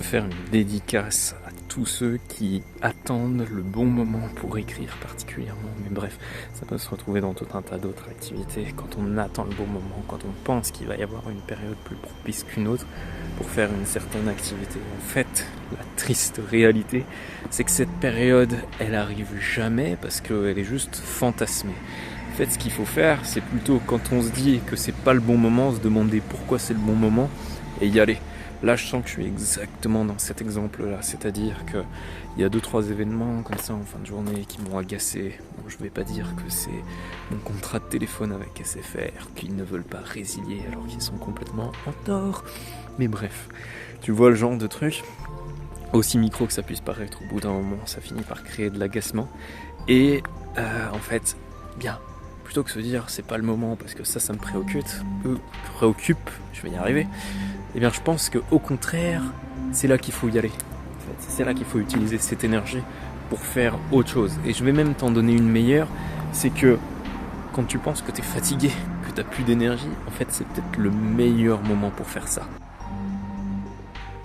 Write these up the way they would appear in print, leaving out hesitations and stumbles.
faire une dédicace à tous ceux qui attendent le bon moment pour écrire particulièrement. Mais bref, ça peut se retrouver dans tout un tas d'autres activités. Quand on attend le bon moment, quand on pense qu'il va y avoir une période plus propice qu'une autre pour faire une certaine activité. En fait, la triste réalité, c'est que cette période, elle arrive jamais parce qu'elle est juste fantasmée. En fait, ce qu'il faut faire, c'est plutôt quand on se dit que c'est pas le bon moment, se demander pourquoi c'est le bon moment et y aller. Là, je sens que je suis exactement dans cet exemple-là, c'est-à-dire qu'il y a 2-3 événements comme ça en fin de journée qui m'ont agacé. Bon, je vais pas dire que c'est mon contrat de téléphone avec SFR, qu'ils ne veulent pas résilier alors qu'ils sont complètement en tort. Mais bref, tu vois le genre de truc, aussi micro que ça puisse paraître, au bout d'un moment, ça finit par créer de l'agacement. Et en fait, bien, plutôt que se dire c'est pas le moment parce que ça me préoccupe, je vais y arriver. Eh bien, je pense qu'au contraire, c'est là qu'il faut y aller. En fait, c'est là qu'il faut utiliser cette énergie pour faire autre chose. Et je vais même t'en donner une meilleure, c'est que quand tu penses que tu es fatigué, que tu n'as plus d'énergie, en fait, c'est peut-être le meilleur moment pour faire ça.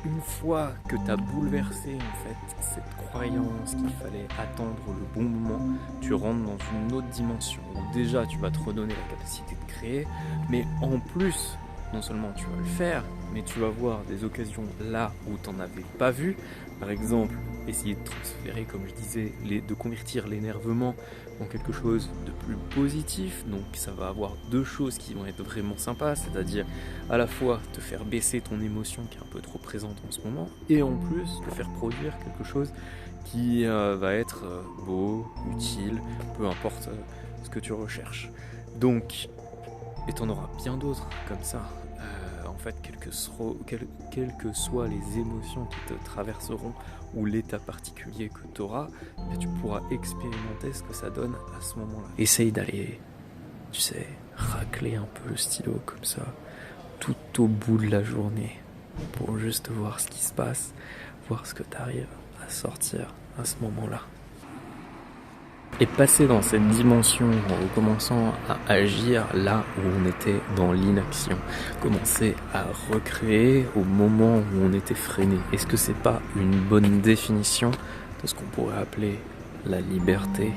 Une fois que tu as bouleversé en fait cette croyance qu'il fallait attendre le bon moment, tu rentres dans une autre dimension où déjà tu vas te redonner la capacité de créer, mais en plus, non seulement tu vas le faire, mais tu vas voir des occasions là où tu n'en avais pas vu. Par exemple, essayer de transférer, comme je disais, de convertir l'énervement en quelque chose de plus positif. Donc ça va avoir deux choses qui vont être vraiment sympas, c'est-à-dire à la fois te faire baisser ton émotion qui est un peu trop présente en ce moment, et en plus te faire produire quelque chose qui va être beau, utile, peu importe ce que tu recherches. Donc, et t'en auras bien d'autres comme ça. En fait, quelles que soient les émotions qui te traverseront ou l'état particulier que tu auras, tu pourras expérimenter ce que ça donne à ce moment-là. Essaye d'aller, tu sais, racler un peu le stylo comme ça, tout au bout de la journée, pour juste voir ce qui se passe, voir ce que tu arrives à sortir à ce moment-là. Et passer dans cette dimension en commençant à agir là où on était dans l'inaction, commencer à recréer au moment où on était freiné. Est-ce que c'est pas une bonne définition de ce qu'on pourrait appeler la liberté ?